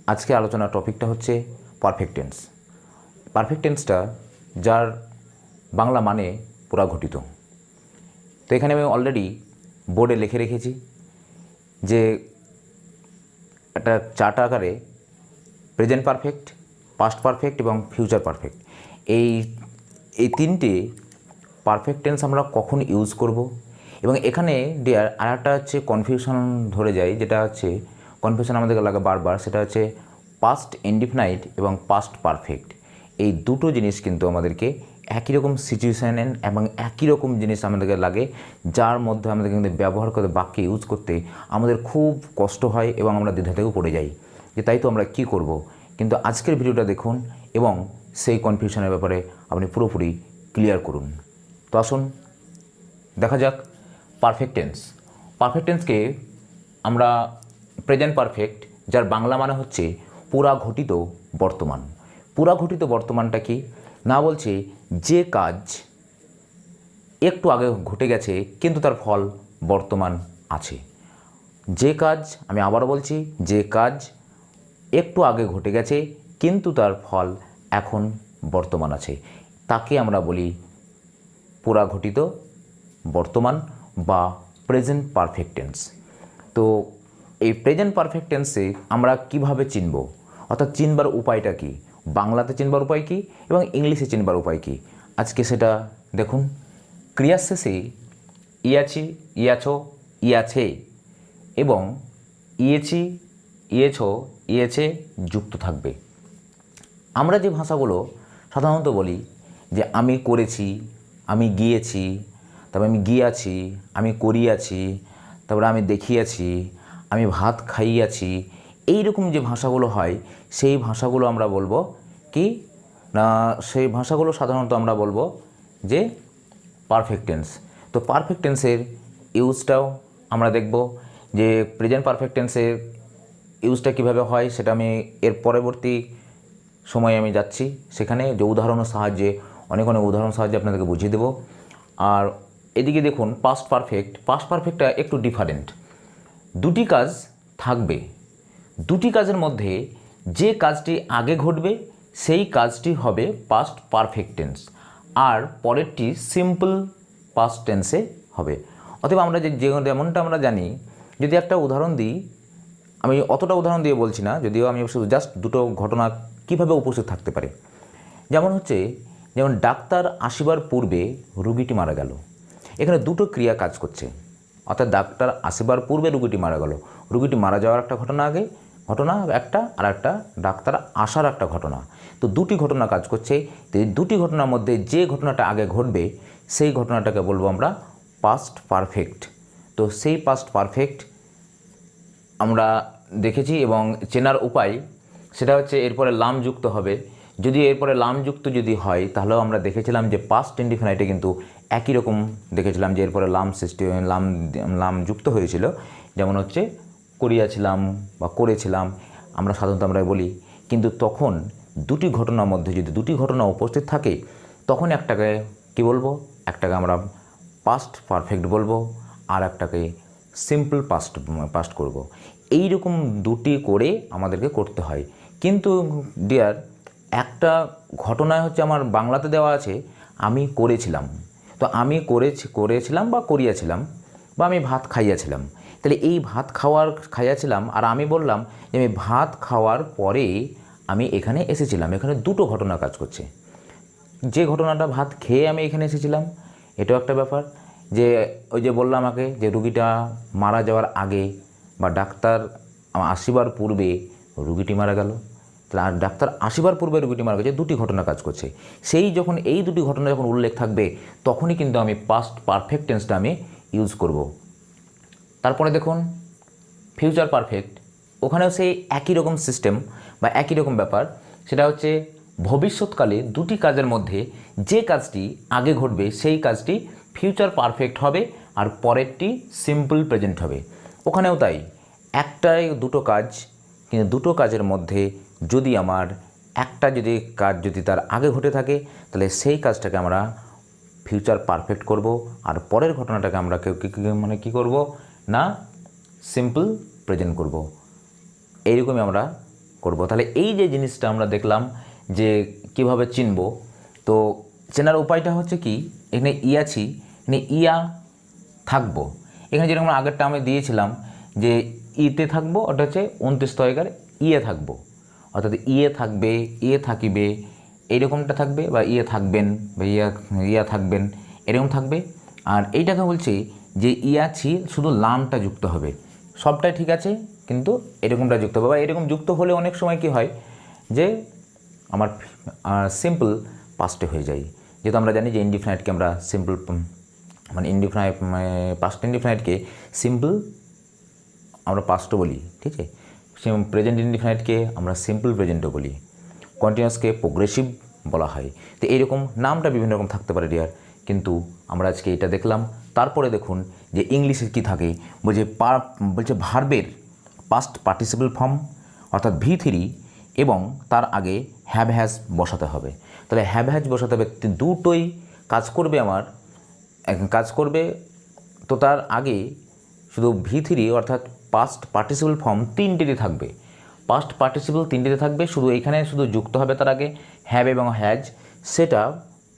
আজকে আলোচনার টপিকটা হচ্ছে পারফেক্ট টেন্স। পারফেক্ট টেন্সটা যার বাংলা মানে পুরা ঘটিত। তো এখানে আমি অলরেডি বোর্ডে লিখে রেখেছি যে একটা চার্ট আকারে প্রেজেন্ট পারফেক্ট, পাস্ট পারফেক্ট এবং ফিউচার পারফেক্ট, এই তিনটে পারফেক্ট টেন্স আমরা কখন ইউজ করব। এবং এখানে ডিয়ার আর একটা হচ্ছে কনফিউশন ধরে যায়, যেটা হচ্ছে কনফিউশন আমাদেরকে লাগে বারবার, সেটা হচ্ছে পাস্ট ইনডিফিনাইট এবং পাস্ট পারফেক্ট। এই দুটো জিনিস কিন্তু আমাদেরকে একই রকম সিচুয়েশান এবং একই রকম জিনিস আমাদেরকে লাগে, যার মধ্যে আমাদের কিন্তু ব্যবহার করতে বাক্যে ইউজ করতে আমাদের খুব কষ্ট হয় এবং আমরা দ্বিধাতেও পড়ে যাই যে তাই তো আমরা কী করব। কিন্তু আজকের ভিডিওটা দেখুন এবং সেই কনফিউশনের ব্যাপারে আপনি পুরোপুরি ক্লিয়ার করুন। তো আসুন দেখা যাক পারফেক্ট টেন্স। পারফেক্ট টেন্সকে আমরা প্রেজেন্ট পারফেক্ট, যার বাংলা মানে হচ্ছে পুরা ঘটিত বর্তমান। পুরা ঘটিত বর্তমানটা কি না, বলছে যে কাজ একটু আগে ঘটে গেছে কিন্তু তার ফল বর্তমান আছে। যে কাজ, আমি আবারও বলছি, যে কাজ একটু আগে ঘটে গেছে কিন্তু তার ফল এখন বর্তমান আছে, তাকে আমরা বলি পুরা ঘটিত বর্তমান বা প্রেজেন্ট পারফেক্ট টেন্স। তো এই প্রেজেন্ট পারফেক্ট টেন্সে আমরা কিভাবে চিনব, অর্থাৎ চিনবার উপায়টা কি, বাংলাতে চিনবার উপায় কি এবং ইংলিশে চিনবার উপায় কি, আজকে সেটা দেখুন। ক্রিয়ার শেষে ইয়াছি, ইয়াছো, ইয়াছে এবং ইয়েছি, ইয়েছো, ইয়েছে যুক্ত থাকবে। আমরা যে ভাষাগুলো সাধারণত বলি যে আমি করেছি, আমি গিয়েছি, তারপরে আমি গিয়াছি, আমি করিয়াছি, তারপরে আমি দেখিয়াছি, আমি ভাত খাইয়াছি, এই রকম যে ভাষাগুলো হয় সেই ভাষাগুলো আমরা বলবো কি না, সেই ভাষাগুলো সাধারণত আমরা বলবো যে পারফেক্ট টেন্স। তো পারফেক্ট টেন্সের ইউজটাও আমরা দেখব যে প্রেজেন্ট পারফেক্ট টেন্সের ইউজটা কীভাবে হয়, সেটা আমি এর পরবর্তী সময়ে আমি যাচ্ছি, সেখানে যে উদাহরণের সাহায্যে অনেক উদাহরণের সাহায্যে আপনাদেরকে বুঝিয়ে দেব। আর এদিকে দেখুন পাস্ট পারফেক্ট। পাস্ট পারফেক্টটা একটু ডিফারেন্ট। দুটি কাজ থাকবে, দুটি কাজের মধ্যে যে কাজটি আগে ঘটবে সেই কাজটি হবে পাস্ট পারফেক্ট টেন্স, আর পরেরটি সিম্পল পাস্ট টেন্সে হবে। অতএব আমরা যেমনটা আমরা জানি, যদি একটা উদাহরণ দিই, আমি অতটা উদাহরণ দিয়ে বলছি না, যদিও আমি শুধু জাস্ট দুটো ঘটনা কীভাবে উপস্থিত থাকতে পারে। যেমন ডাক্তার আসিবার পূর্বে রুগীটি মারা গেল। এখানে দুটো ক্রিয়া কাজ করছে, অর্থাৎ ডাক্তার আসিবার পূর্বে রুগীটি মারা গেল, রুগীটি মারা যাওয়ার একটা ঘটনা একটা, আর একটা ডাক্তার আসার একটা ঘটনা। তো দুটি ঘটনা কাজ করছে। তো এই দুটি ঘটনার মধ্যে যে ঘটনাটা আগে ঘটবে সেই ঘটনাটাকে বলবো আমরা পাস্ট পারফেক্ট। তো সেই পাস্ট পারফেক্ট আমরা দেখেছি এবং চেনার উপায় সেটা হচ্ছে এরপরে লাম যুক্ত হবে। যদি এরপরে লাম যুক্ত যদি হয় তাহলেও আমরা দেখেছিলাম যে পাস্ট ইনডিফিনাইটে কিন্তু একই রকম দেখেছিলাম যে এরপরে লাম যুক্ত হয়েছিল, যেমন হচ্ছে করিয়াছিলাম বা করেছিলাম আমরা সাধারণত আমরা বলি। কিন্তু তখন দুটি ঘটনার মধ্যে যদি দুটি ঘটনা উপস্থিত থাকে তখন একটাকে কি বলবো, একটাকে আমরা পাস্ট পারফেক্ট বলবো আর একটাকে সিম্পল পাস্ট করব। এই রকম দুটি করে আমাদেরকে করতে হয়। কিন্তু ডিয়ার একটা ঘটনায় হচ্ছে আমার বাংলাতে দেওয়া আছে আমি করেছিলাম, তো আমি করেছিলাম বা করিয়াছিলাম বা আমি ভাত খাইয়াছিলাম। তাহলে এই ভাত খাইয়াছিলাম আর আমি বললাম যে আমি ভাত খাওয়ার পরে আমি এখানে এসেছিলাম, এখানে দুটো ঘটনা কাজ করছে। যে ঘটনাটা ভাত খেয়ে আমি এখানে এসেছিলাম এটাও একটা ব্যাপার, যে ওই যে বললাম আমাকে যে রুগীটা মারা যাওয়ার আগে বা ডাক্তার আসিবার পূর্বে রুগীটি মারা গেল, তাহলে আর ডাক্তার আসিবার পূর্বে রুগীটি মারা গেছে, দুটি ঘটনা কাজ করছে। সেই যখন এই দুটি ঘটনা যখন উল্লেখ থাকবে তখনই কিন্তু আমি পাস্ট পারফেক্ট টেন্সটা আমি ইউজ করব। তারপরে দেখুন ফিউচার পারফেক্ট, ওখানেও সেই একই রকম সিস্টেম বা একই রকম ব্যাপার। সেটা হচ্ছে ভবিষ্যৎকালে দুটি কাজের মধ্যে যে কাজটি আগে ঘটবে সেই কাজটি ফিউচার পারফেক্ট হবে আর পরেরটি সিম্পল প্রেজেন্ট হবে। ওখানেও তাই, একটাই দুটো কাজ, কিন্তু দুটো কাজের মধ্যে যদি আমার একটা কাজ যদি তার আগে ঘটে থাকে তাহলে সেই কাজটাকে আমরা ফিউচার পারফেক্ট করব আর পরের ঘটনাটাকে আমরা কী করব না সিম্পল প্রেজেন্ট করব। এইরকমই আমরা করব। তাহলে এই যে জিনিসটা আমরা দেখলাম যে কিভাবে চিনব, তো চেনার উপায়টা হচ্ছে কি, এখানে আছি, এখানে ইয়া থাকবো। এখানে যেরকম আগেরটা আমি দিয়েছিলাম যে ইতে থাকবো, ওটা হচ্ছে 29 তয়গার ইয়ে থাকবো, অর্থাৎ ইয়ে থাকবে, ইয়ে থাকিবে এইরকমটা থাকবে, বা ইয়ে থাকবেন বা ইয়া থাকবেন এরকম থাকবে। আর এইটাকে বলছি যে ইয়াছি শুধু লামটা যুক্ত হবে, সবটাই ঠিক আছে কিন্তু এরকমটা যুক্ত হবে। বা এরকম যুক্ত হলে অনেক সময় কি হয় যে আমার সিম্পল পাস্টে হয়ে যায়, যেহেতু আমরা জানি যে ইনডিফিনাইটকে আমরা সিম্পল মানে ইনডিফিনাইট পাস্ট ইনডিফিনাইটকে সিম্পল আমরা পাস্টও বলি, ঠিক আছে। প্রেজেন্ট ইনডিফিনাইটকে আমরা সিম্পল প্রেজেন্টও বলি, কন্টিনিউয়াসকে প্রোগ্রেসিভ বলা হয়। তো এইরকম নামটা বিভিন্ন রকম থাকতে পারে ডিয়ার, কিন্তু আমরা আজকে এটা দেখলাম। তারপরে দেখুন যে ইংলিশে কি থাকে, বলছে ভার্বের পাস্ট পার্টিসিপল ফর্ম অর্থাৎ V3 এবং তার আগে হ্যাভ হ্যাজ বসাতে হবে। তাহলে হ্যাভ হ্যাজ বসাতে হবে, দুটোই কাজ করবে আমার কাজ করবে। তো তার আগে শুধু V3 অর্থাৎ পাস্ট পার্টিসিপল ফর্ম তিনটেরই থাকবে, পাস্ট পার্টিসিপল তিনটেতে থাকবে, শুধু এখানে শুধু যুক্ত হবে তার আগে হ্যাভ এবং হ্যাজ। সেটা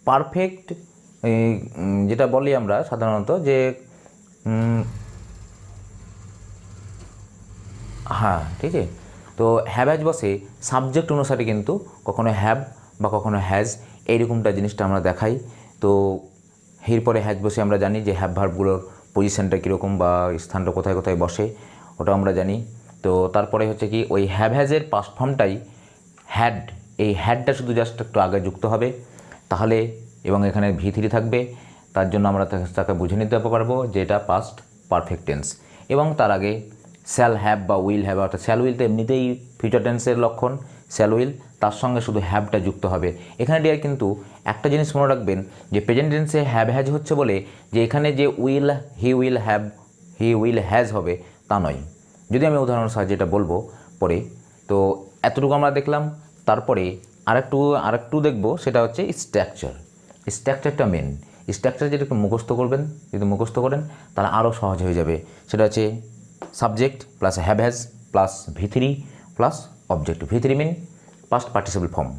পারফেক্ট, যেটা বলি আমরা সাধারণত যে হ্যাঁ, ঠিক আছে। তো হ্যাভ হ্যাজ বসে সাবজেক্ট অনুসারে কিন্তু কখনো হ্যাভ বা কখনো হ্যাজ এইরকমটা জিনিসটা আমরা দেখাই। তো এরপরে হ্যাজ বসে আমরা জানি যে হ্যাভ ভার্বগুলোর পজিশানটা কীরকম বা স্থানটা কোথায় কোথায় বসে ওটাও আমরা জানি। তো তারপরে হচ্ছে কি ওই হ্যাভ হ্যাজের পাস্ট ফর্মটাই হ্যাড, এই হ্যাডটা শুধু জাস্ট একটু আগে যুক্ত হবে তাহলে, এবং এখানে V3 থাকবে, তার জন্য আমরা তাকে বুঝে নিতে পারবো যে এটা পাস্ট পারফেক্ট টেন্স। এবং তার আগে শ্যাল হ্যাভ বা উইল হ্যাভ, অর্থাৎ শ্যাল উইল তো এমনিতেই ফিউচার টেন্সের লক্ষণ, শ্যাল উইল, তার সঙ্গে শুধু হ্যাভটা যুক্ত হবে এখানে ডিয়ার। কিন্তু একটা জিনিস মনে রাখবেন যে প্রেজেন্ট টেন্সে হ্যাভ হ্যাজ হচ্ছে বলে যে এখানে যে will he will have he will has হবে তা নয়, যদি আমি উদাহরণের সাহায্যে এটা বলবো পরে। তো এতটুকু আমরা দেখলাম। তারপরে আরেকটু দেখবো, সেটা হচ্ছে স্ট্রাকচার। স্ট্রাকচারটা মেন, স্ট্রাকচার যেটা একটু মুখস্থ করবেন, যদি মুখস্থ করেন তাহলে আরও সহজ হয়ে যাবে। সেটা হচ্ছে subject plus have has plus V3 plus object. V3 mean past participle form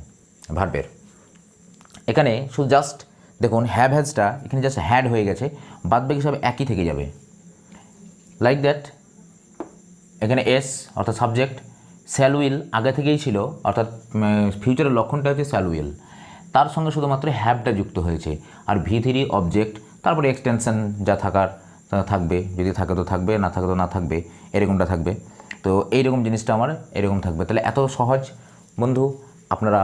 ভার্বের। এখানে শুধু জাস্ট দেখুন হ্যাভ হ্যাজটা এখানে জাস্ট হ্যাড হয়ে গেছে, বাদবাকি সব একই থেকে যাবে। লাইক দ্যাট এখানে এস অর্থাৎ সাবজেক্ট, শ্যাল উইল আগে থেকেই ছিল অর্থাৎ ফিউচারের লক্ষণটা হচ্ছে শ্যাল উইল, তার সঙ্গে শুধুমাত্র হ্যাভটা যুক্ত হয়েছে। আর V3 অবজেক্ট, তারপরে এক্সটেনশন যা থাকার থাকবে, যদি থাকে তো থাকবে, না থাকে তো না থাকবে, এরকমটা থাকবে। তো এইরকম জিনিসটা আমার এরকম থাকবে। তাহলে এত সহজ বন্ধু আপনারা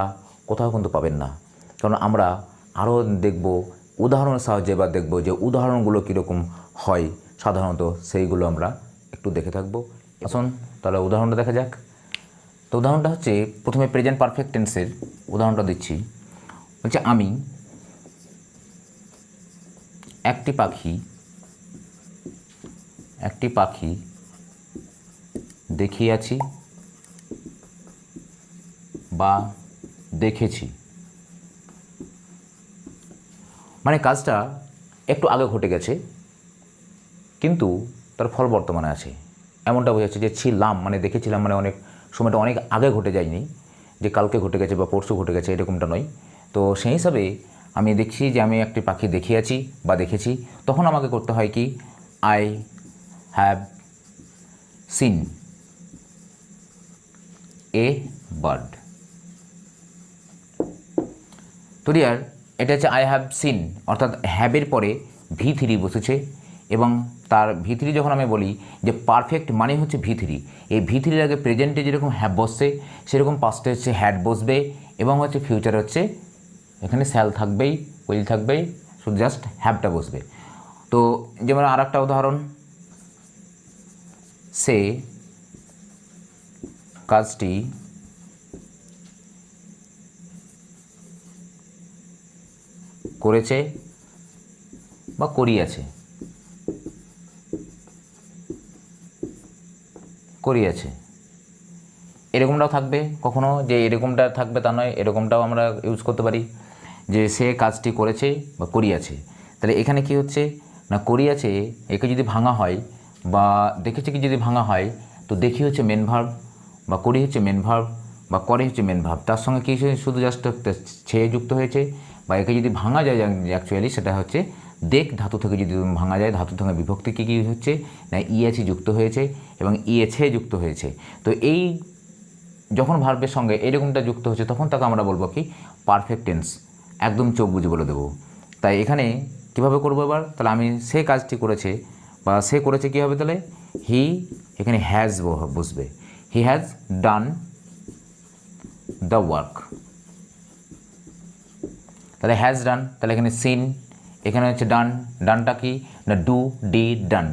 কোথাও কিন্তু পাবেন না, কারণ আমরা আরও দেখব উদাহরণের সাহায্যে, বা দেখব যে উদাহরণগুলো কীরকম হয় সাধারণত, সেইগুলো আমরা একটু দেখে থাকবো। আসুন তাহলে উদাহরণটা দেখা যাক। তো উদাহরণটা হচ্ছে প্রথমে প্রেজেন্ট পারফেক্ট টেন্সের উদাহরণটা দিচ্ছি। বলছে আমি একটি পাখি দেখিয়াছি বা দেখেছি। মানে কাজটা একটু আগে ঘটে গেছে কিন্তু তার ফল বর্তমানে আছে, এমনটা বোঝাচ্ছে। যে ছিলাম মানে দেখেছিলাম মানে অনেক সময়টা অনেক আগে ঘটে যায়নি, যে কালকে ঘটে গেছে বা পরশু ঘটে গেছে এরকমটা নয়। তো সেই হিসাবে আমি দেখছি যে আমি একটি পাখি দেখিয়াছি বা দেখেছি, তখন আমাকে করতে হয় কি, I have seen a bird. তো ডিয়ার এটা হচ্ছে আই হ্যাভ সিন, অর্থাৎ হ্যাভের পরে V3 বসেছে, এবং তার V3 যখন আমি বলি যে পারফেক্ট মানে হচ্ছে V3, এই V3 এর আগে প্রেজেন্টে যেরকম হ্যাভ বসছে সেরকম পাস্টে হচ্ছে হ্যাড বসবে, এবং হচ্ছে ফিউচার হচ্ছে এখানে শ্যাল থাকবেই, উইল থাকবেই, শুধু জাস্ট হ্যাভটা বসবে। তো যেমন আর একটা উদাহরণ, সে কাজটি করেছে বা করিয়াছে, এরকমটাও থাকবে কখনো, যে এরকমটা থাকবে তা নয়, এরকমটাও আমরা ইউজ করতে পারি যে সে কাজটি করেছে বা করিয়াছে। তাহলে এখানে কি হচ্ছে না, করিয়াছে একে যদি ভাঙা হয় বা দেখেছে কি যদি ভাঙা হয়, তো দেখি হচ্ছে মেন ভার্ব বা করি হচ্ছে মেন ভার্ব, বা করে হচ্ছে মেন ভাব, তার সঙ্গে কী শুধু জাস্ট ছেয়ে যুক্ত হয়েছে, বা একে যদি ভাঙা যায় অ্যাকচুয়ালি সেটা হচ্ছে দেখ ধাতু থেকে যদি ভাঙা যায়, ধাতু থেকে বিভক্তি কী হচ্ছে না ইএছি যুক্ত হয়েছে এবং ইএছে যুক্ত হয়েছে। তো এই যখন ভার্বের সঙ্গে এরকমটা যুক্ত হচ্ছে তখন তাকে আমরা বলবো কি পারফেক্ট টেন্স, একদম চোখ বুঝে বলে দেবো। তাই এখানে কীভাবে করবো এবার, তাহলে আমি সে কাজটি করেছে বা সে করেছে কী হবে, তাহলে হি এখানে হ্যাজ বসবে, he has done the work, তাহলে হ্যাজ ডান, তাহলে এখানে সিন, এখানে হচ্ছে ডান, ডানটা কি না ডু ডিড ডান,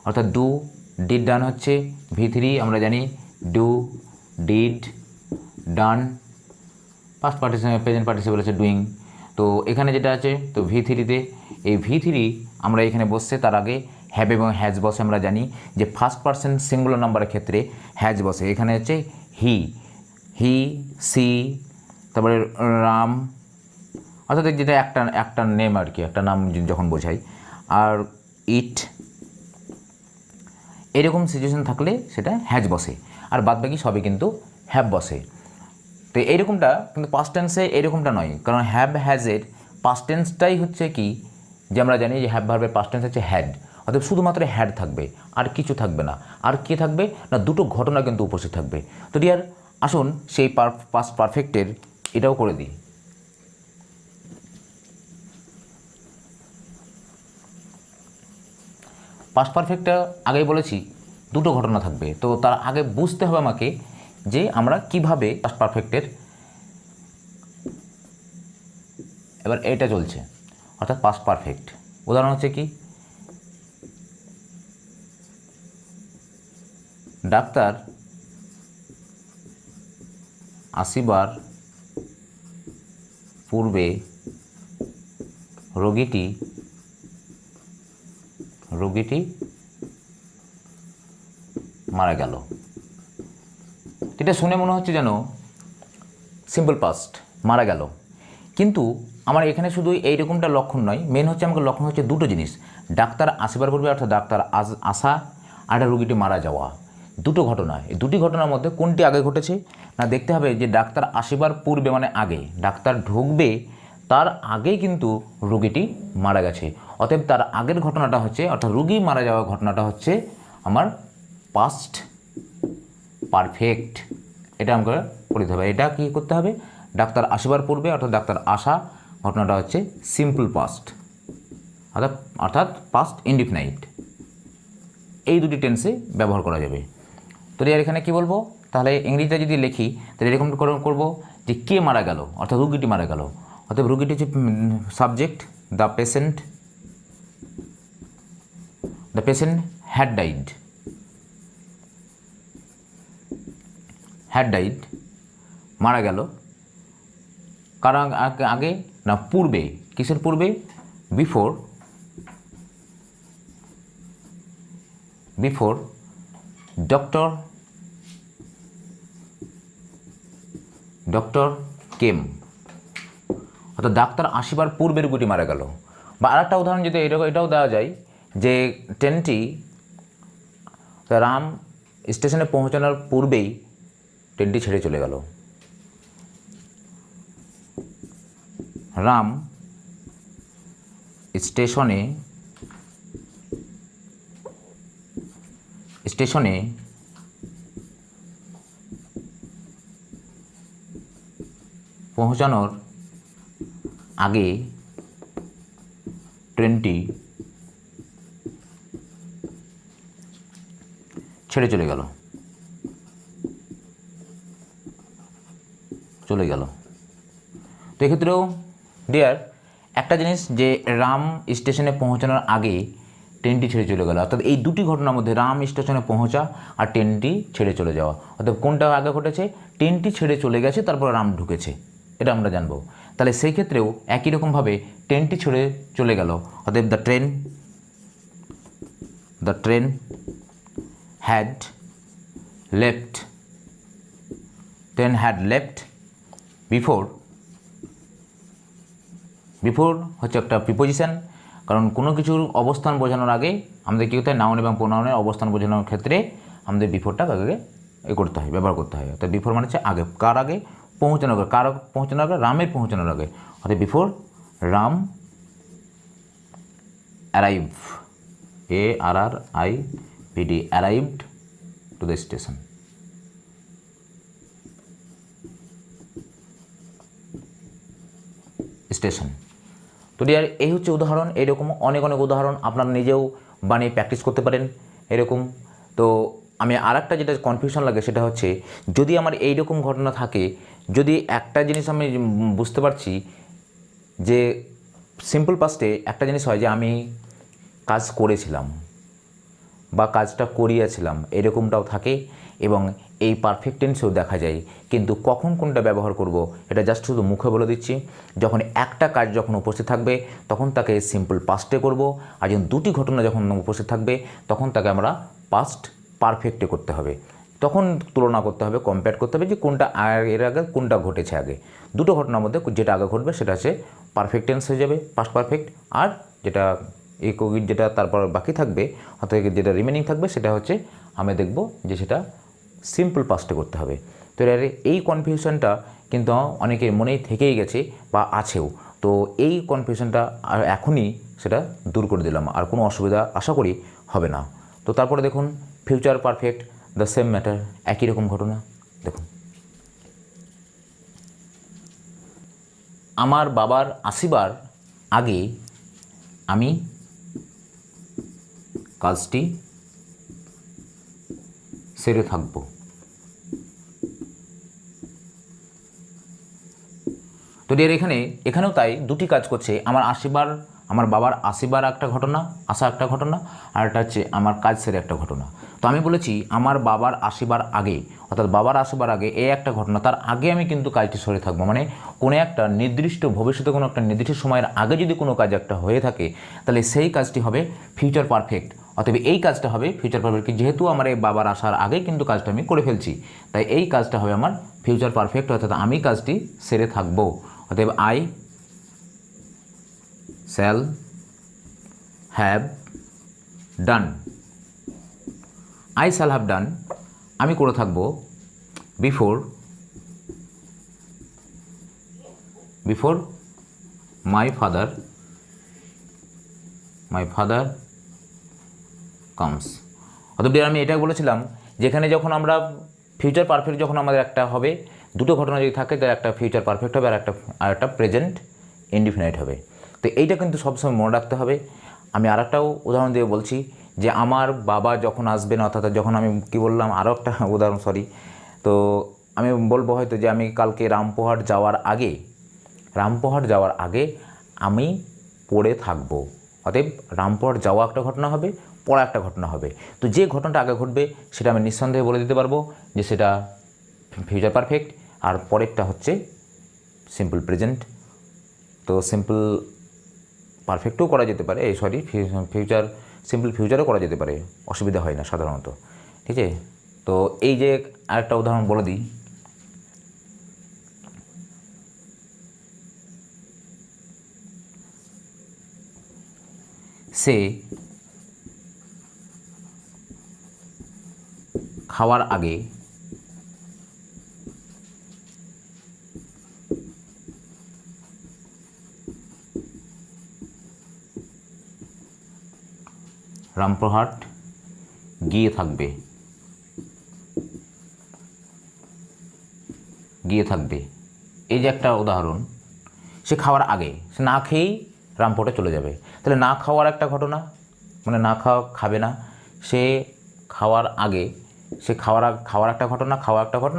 অর্থাৎ ডু ডিড ডান হচ্ছে V3, আমরা জানি do did done, past participle present participle হচ্ছে ডুইং। তো এখানে যেটা আছে তো V3-তে এই V3 আমরা এখানে বসছে, তার আগে হ্যাভ এবং হ্যাজ বসে। আমরা জানি যে ফার্স্ট পারসন সিঙ্গুলার নাম্বারের ক্ষেত্রে হ্যাজ বসে, এখানে হচ্ছে হি, সি, তারপরে রাম, অর্থাৎ যেটা একটা নেম আর কি, একটা নাম যখন বোঝাই, আর ইট, এরকম সিচুয়েশন থাকলে সেটা হ্যাজ বসে, আর বাদবাকি সবই কিন্তু হ্যাভ বসে। তো এইরকমটা কিন্তু পাস্ট টেন্সে এরকমটা নয়, কারণ হ্যাভ হ্যাজের পাস্ট টেন্সটাই হচ্ছে কি, যে আমরা জানি যে হ্যাভ ভার্বের পাস্ট টেন্স হচ্ছে হ্যাড, অর্থাৎ শুধুমাত্র হ্যাড থাকবে, আর কিছু থাকবে না। আর কি থাকবে না দুটো ঘটনা কিন্তু উপস্থিত থাকবে। তো ডিয়ার আসুন সেই পাস্ট পারফেক্টের এটাও করে দিই। পাস্ট পারফেক্টটা আগেই বলেছি দুটো ঘটনা থাকবে, তো তার আগে বুঝতে হবে আমাকে যে আমরা কিভাবে পাস্ট পারফেক্টের, এবার এটা চলছে অর্থাৎ পাস্ট পারফেক্ট। উদাহরণ হচ্ছে কি, ডাক্তার আসিবার পূর্বে রোগীটি মারা গেল। এটা শুনে মনে হচ্ছে যেন সিম্পল পাস্ট, মারা গেল, কিন্তু আমার এখানে শুধু এইরকমটা লক্ষণ নয়, মেন হচ্ছে আমাকে লক্ষণ হচ্ছে দুটো জিনিস, ডাক্তার আসিবার পূর্বে অর্থাৎ ডাক্তার আসা আর রোগীটি মারা যাওয়া, দুটো ঘটনা। এই দুটি ঘটনার মধ্যে কোনটি আগে ঘটেছে না দেখতে হবে যে ডাক্তার আসিবার পূর্বে মানে আগে, ডাক্তার ঢুকবে তার আগেই কিন্তু রোগীটি মারা গেছে, অতএব তার আগের ঘটনাটা হচ্ছে অর্থাৎ রোগী মারা যাওয়ার ঘটনাটা হচ্ছে আমার পাস্ট পারফেক্ট। এটা আমাকে পড়তে হবে, এটা কী করতে হবে, ডাক্তার আসিবার পূর্বে অর্থাৎ ডাক্তার আসা ঘটনাটা হচ্ছে সিম্পল পাস্ট, অর্থাৎ পাস্ট ইনডিফিনাইট। এই দুটি টেন্সে ব্যবহার করা যাবে। তো এর এখানে কি বলবো, তাহলে ইংরেজিটা যদি লিখি তাহলে এরকম করবো যে কে মারা গেল, অর্থাৎ রুগীটি মারা গেল, অর্থাৎ রুগীটি হচ্ছে subject, the patient had died, মারা গেল, কারণ আগে না পূর্বে, কিসের পূর্বে, বিফোর ডক্টর কেম, অর্থাৎ ডাক্তার আসিবার পূর্বে রোগীটি মারা গেল। বা আরেকটা উদাহরণ যদি এটাও দেওয়া যায় যে ট্রেনটি রাম স্টেশনে পৌঁছানোর পূর্বেই ট্রেনটি ছেড়ে চলে গেল। রাম স্টেশনে পৌঁছানোর আগে ট্রেনটি ছেড়ে চলে গেল। তো এক্ষেত্রেও ডিয়ার একটা জিনিস যে রাম স্টেশনে পৌঁছানোর আগে ট্রেনটি ছেড়ে চলে গেল, অর্থাৎ এই দুটি ঘটনার মধ্যে রাম স্টেশনে পৌঁছা আর ট্রেনটি ছেড়ে চলে যাওয়া, অর্থাৎ কোনটা আগে ঘটেছে, ট্রেনটি ছেড়ে চলে গেছে তারপর রাম ঢুকেছে, এটা আমরা জানবো। তাহলে সেই ক্ষেত্রেও একই রকমভাবে ট্রেনটি ছেড়ে চলে গেল, অতএব the train had left before হচ্ছে একটা প্রিপোজিশন, কারণ কোনো কিছুর অবস্থান বোঝানোর আগে আমাদের কী হতে হয়, নাউন এবং প্রোনাউনের অবস্থান বোঝানোর ক্ষেত্রে আমাদের বিফোরটা আগে করতে হয়, ব্যবহার করতে হয়। অর্থাৎ বিফোর মানে হচ্ছে আগে, কার আগে? পৌঁছানোর আগে। কার পৌঁছানোর আগে? রামের পৌঁছানোর আগে। অর্থাৎ before Ram arrive, ARRIVD, arrived to the station. Station. তো ডিয়ার, এই হচ্ছে উদাহরণ। এরকম অনেক অনেক উদাহরণ আপনারা নিজেও বানিয়ে প্র্যাকটিস করতে পারেন এরকম। তো আমি আর একটা যেটা কনফিউশন লাগে সেটা হচ্ছে, যদি আমার এইরকম ঘটনা থাকে, যদি একটা জিনিস আমি বুঝতে পারছি যে সিম্পল পাস্টে একটা জিনিস হয় যে আমি কাজ করেছিলাম বা কাজটা করিয়েছিলাম, এরকমটাও থাকে, এবং এই পারফেক্ট টেন্সেও দেখা যায়। কিন্তু কখন কোনটা ব্যবহার করব এটা জাস্ট শুধু মুখে বলে দিচ্ছি। যখন একটা কাজ যখন উপস্থিত থাকবে তখন তাকে সিম্পল পাস্টে করব, আর যখন দুটি ঘটনা যখন উপস্থিত থাকবে তখন তাকে আমরা পাস্ট পারফেক্টে করতে হবে। তখন তুলনা করতে হবে, কম্পেয়ার করতে হবে যে কোনটা এর আগে কোনটা ঘটেছে আগে। দুটো ঘটনার মধ্যে যেটা আগে ঘটবে সেটা হচ্ছে পারফেক্ট টেন্স হয়ে যাবে, পাস্ট পারফেক্ট, আর যেটা এই কোভিড যেটা তারপর বাকি থাকবে অর্থাৎ যেটা রিমেনিং থাকবে সেটা হচ্ছে আমি দেখব যে সেটা সিম্পল পাস্টে করতে হবে। তো এই কনফিউশনটা কিন্তু অনেকের মনেই থেকেই গেছে বা আছেও। তো এই কনফিউশনটা এখনই সেটা দূর করে দিলাম, আর কোনো অসুবিধা আশা করি হবে না। তো তারপরে দেখুন future perfect, the same matter, একই রকম ঘটনা। দেখুন, আমার বাবার আসিবার আগে আমি কাজটি সেরে থাকবো। তো ডিয়ার, এখানেও তাই দুটি কাজ করছে। আমার বাবার আসিবার একটা ঘটনা, আসা একটা ঘটনা, আর একটা হচ্ছে আমার কাজ সেরে একটা ঘটনা। তো আমি বলেছি আমার বাবার আসিবার আগে, অর্থাৎ বাবার আসিবার আগে এই একটা ঘটনা, তার আগে আমি কিন্তু কাজটি সরে থাকবো। মানে কোনো একটা নির্দিষ্ট ভবিষ্যতে কোনো একটা নির্দিষ্ট সময়ের আগে যদি কোনো কাজ একটা হয়ে থাকে তাহলে সেই কাজটি হবে ফিউচার পারফেক্ট। অতএব এই কাজটা হবে ফিউচার পারফেক্ট। যেহেতু আমার এই বাবার আসার আগে কিন্তু কাজটা আমি করে ফেলছি, তাই এই কাজটা হবে আমার ফিউচার পারফেক্ট, অর্থাৎ আমি কাজটি সেরে থাকবো। অতএব I shall have done, I shall have done, আমি করে থাকবো বিফোর মাই ফাদার কামস। অতএব আমি এটা বলেছিলাম যেখানে যখন আমরা ফিউচার পারফেক্ট যখন আমাদের একটা হবে, দুটো ঘটনা যদি থাকে তার একটা ফিউচার পারফেক্ট হবে আর একটা প্রেজেন্ট ইনডিফিনাইট হবে। তো এইটা কিন্তু সবসময় মনে রাখতে হবে। আমি আর একটাও উদাহরণ দিয়ে বলছি যে আমার বাবা যখন আসবেন, অর্থাৎ যখন আমি কি বললাম আরও একটা উদাহরণ, তো আমি বলবো হয়তো যে আমি কালকে রামপুরহাট যাওয়ার আগে আমি পড়ে থাকবো। অতএব রামপুরহাট যাওয়া একটা ঘটনা হবে, পড়া একটা ঘটনা হবে। তো যে ঘটনাটা আগে ঘটবে সেটা আমি নিঃসন্দেহে বলে দিতে পারবো যে সেটা ফিউচার পারফেক্ট, আর পরেরটা হচ্ছে সিম্পল প্রেজেন্ট। তো সিম্পল পারফেক্টও করা যেতে পারে, সিম্পল ফিউচারও করা যেতে পারে, অসুবিধা হয় না সাধারণত। ঠিক আছে, তো এই যে আরেকটা উদাহরণ বলে দিই, সে খাওয়ার আগে রামপুরহাট গিয়ে থাকবে। এই যে একটা উদাহরণ, সে খাওয়ার আগে, সে না খেয়েই রামপুরহাটে চলে যাবে। তাহলে না খাওয়ার একটা ঘটনা, মানে খাবে না, সে খাওয়ার আগে, সে খাওয়ার একটা ঘটনা,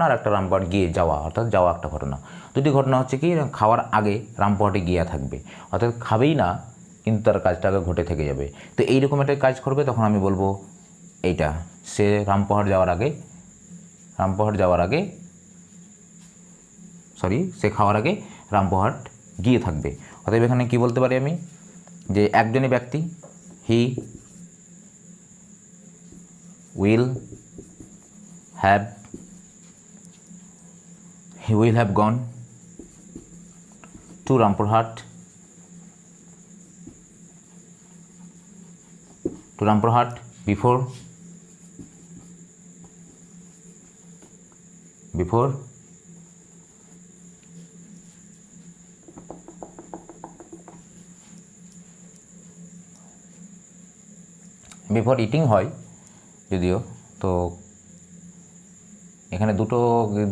আর একটা রামপুরহাট গিয়ে যাওয়া, অর্থাৎ যাওয়া একটা ঘটনা। দুটি ঘটনা হচ্ছে কি, খাওয়ার আগে রামপুরহাটে গিয়ে থাকবে, অর্থাৎ খাবেই না কিন্তু তার কাজটা আগে ঘটে থেকে যাবে। তো এইরকম একটা কাজ করবে, তখন আমি বলবো এইটা, সে রামপুরহাট যাওয়ার আগে সে খাওয়ার আগে রামপুরহাট গিয়ে থাকবে। অতএব এখানে কি বলতে পারি আমি, যে একজনই ব্যক্তি, he will have gone to Rampurhat before before eating হয় যদিও, তো এখানে দুটো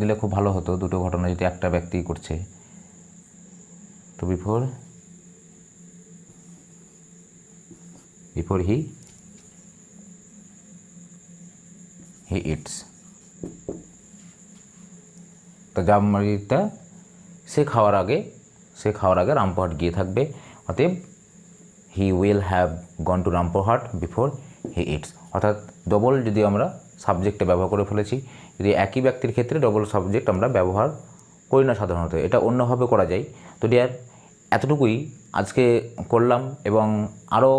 দিলে খুব ভালো হতো, দুটো ঘটনা যদি একটা ব্যক্তি করছে। তো বিফোর হি ইটস, তো জামাইটা সে খাওয়ার আগে রামপুরহাট গিয়ে থাকবে, অতএব he will have gone to Rampurhat before he eats. অর্থাৎ ডবল যদি আমরা সাবজেক্টে ব্যবহার করে ফেলেছি, যদি একই ব্যক্তির ক্ষেত্রে ডবল সাবজেক্ট আমরা ব্যবহার করি না সাধারণত, এটা অন্যভাবে করা যায়। তো ডিয়ার, এতটুকুই আজকে করলাম, এবং আরও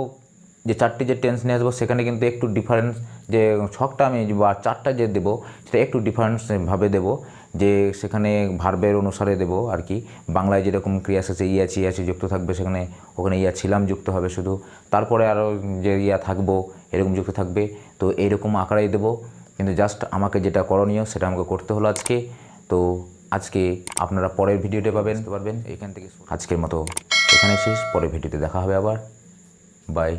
যে চারটি যে টেন্স নিয়ে আসবো সেখানে কিন্তু একটু ডিফারেন্স, যে ছকটা আমি বা চারটা যে দেবো সেটা একটু ডিফারেন্সভাবে দেবো, যে সেখানে ভার্বের অনুসারে দেবো আর কি। বাংলায় যেরকম ক্রিয়া শেষে ইয়াছি যুক্ত থাকবে, সেখানে ওখানে ইয়া ছিলাম যুক্ত হবে শুধু, তারপরে আরও যে ইয়া থাকবো এরকম যুক্ত থাকবে। তো এইরকম আকারেই দেবো, কিন্তু জাস্ট আমাকে যেটা করণীয় সেটা আমাকে করতে হলো আজকে। তো আজকে আপনারা পরের ভিডিওতে পারবেন এখান থেকে। আজকের মতো এখানে শেষ, পরের ভিডিওতে দেখা হবে আবার। বাই।